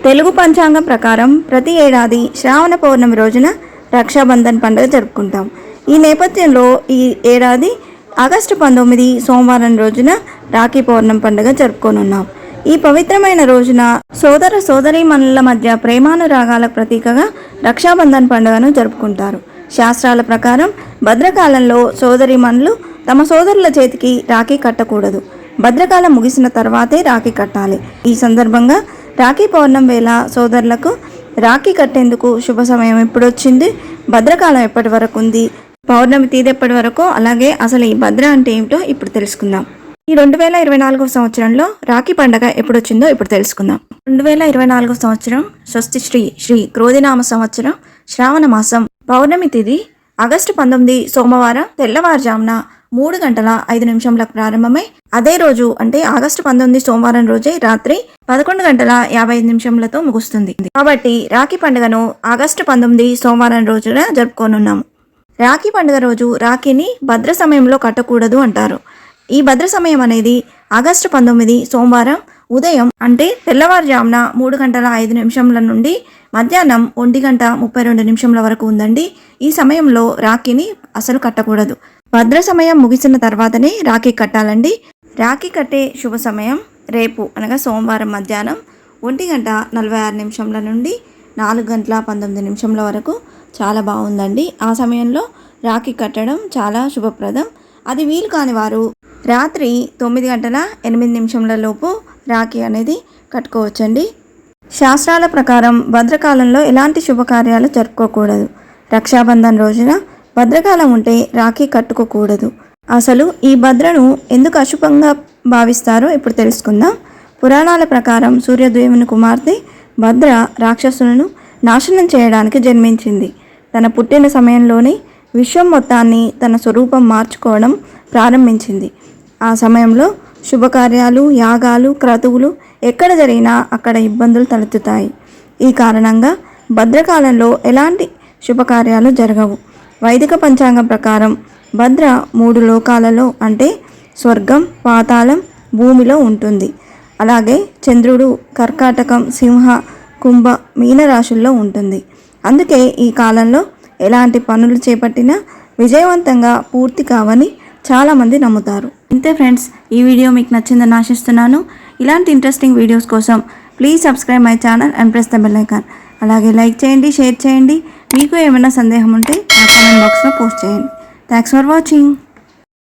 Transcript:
తెలుగు పంచాంగం ప్రకారం ప్రతి ఏడాది శ్రావణ పౌర్ణమి రోజున రక్షాబంధన్ పండుగ జరుపుకుంటాం. ఈ నేపథ్యంలో ఈ ఏడాది ఆగస్టు 19 సోమవారం రోజున రాఖీ పౌర్ణమి పండుగ జరుపుకోనున్నాం. ఈ పవిత్రమైన రోజున సోదర సోదరీమణుల మధ్య ప్రేమానురాగాల ప్రతీకగా రక్షాబంధన్ పండుగను జరుపుకుంటారు. శాస్త్రాల ప్రకారం భద్రకాలంలో సోదరీమణులు తమ సోదరుల చేతికి రాఖీ కట్టకూడదు. భద్రకాలం ముగిసిన తర్వాతే రాఖీ కట్టాలి. ఈ సందర్భంగా రాఖీ పౌర్ణమి వేళ సోదరులకు రాఖీ కట్టేందుకు శుభ సమయం ఎప్పుడు వచ్చింది, భద్రకాలం ఎప్పటి వరకు ఉంది, పౌర్ణమి తీది ఎప్పటి వరకు, అలాగే అసలు ఈ భద్ర అంటే ఏమిటో ఇప్పుడు తెలుసుకుందాం. ఈ 2024 సంవత్సరంలో రాఖీ పండుగ ఎప్పుడు వచ్చిందో ఇప్పుడు తెలుసుకుందాం. 2024 సంవత్సరం స్వస్తి శ్రీ క్రోధినామ సంవత్సరం శ్రావణ మాసం పౌర్ణమి తిథి ఆగస్టు 19 సోమవారం తెల్లవారుజామున 3:05 ప్రారంభమై అదే రోజు అంటే ఆగస్టు 19 సోమవారం రోజే రాత్రి 11:55 ముగుస్తుంది. కాబట్టి రాఖీ పండుగను ఆగస్టు 19 సోమవారం రోజున జరుపుకోనున్నాము. రాఖీ పండుగ రోజు రాఖీని భద్ర సమయంలో కట్టకూడదు అంటారు. ఈ భద్ర సమయం అనేది ఆగస్టు 19 సోమవారం ఉదయం అంటే తెల్లవారుజామున 3:05 నుండి మధ్యాహ్నం 1:32 వరకు ఉందండి. ఈ సమయంలో రాఖీని అసలు కట్టకూడదు. భద్ర సమయం ముగిసిన తర్వాతనే రాఖీ కట్టాలండి. రాఖీ కట్టే శుభ సమయం రేపు అనగా సోమవారం మధ్యాహ్నం 1:46 నుండి 4:19 వరకు చాలా బాగుందండి. ఆ సమయంలో రాఖీ కట్టడం చాలా శుభప్రదం. అది వీలు కాని వారు రాత్రి 9:08 లోపు రాఖీ అనేది కట్టుకోవచ్చండి. శాస్త్రాల ప్రకారం భద్రకాలంలో ఎలాంటి శుభకార్యాలు జరుపుకోకూడదు. రక్షాబంధన్ రోజున భద్రకాలం ఉంటే రాఖీ కట్టుకోకూడదు. అసలు ఈ భద్రను ఎందుకు అశుభంగా భావిస్తారో ఇప్పుడు తెలుసుకుందాం. పురాణాల ప్రకారం సూర్యదేవుని కుమార్తె భద్ర రాక్షసులను నాశనం చేయడానికి జన్మించింది. తన పుట్టిన సమయంలోనే విశ్వం మొత్తాన్ని తన స్వరూపం మార్చుకోవడం ప్రారంభించింది. ఆ సమయంలో శుభకార్యాలు, యాగాలు, క్రతువులు ఎక్కడ జరిగినా అక్కడ ఇబ్బందులు తలెత్తుతాయి. ఈ కారణంగా భద్రకాలంలో ఎలాంటి శుభకార్యాలు జరగవు. వైదిక పంచాంగం ప్రకారం భద్ర 3 లోకాలలో అంటే స్వర్గం, పాతాళం, భూమిలో ఉంటుంది. అలాగే చంద్రుడు కర్కాటకం, సింహ, కుంభ, మీన రాశుల్లో ఉంటుంది. అందుకే ఈ కాలంలో ఎలాంటి పనులు చేపట్టినా విజయవంతంగా పూర్తి కావని చాలామంది నమ్ముతారు. ఇంతే ఫ్రెండ్స్, ఈ వీడియో మీకు నచ్చిందని ఆశిస్తున్నాను. ఇలాంటి ఇంట్రెస్టింగ్ వీడియోస్ కోసం please subscribe my channel and press the bell icon. అలాగే లైక్ చేయండి, షేర్ చేయండి. మీకు ఏమైనా సందేహం ఉంటే నా కామెంట్ బాక్స్లో పోస్ట్ చేయండి. Thanks for watching.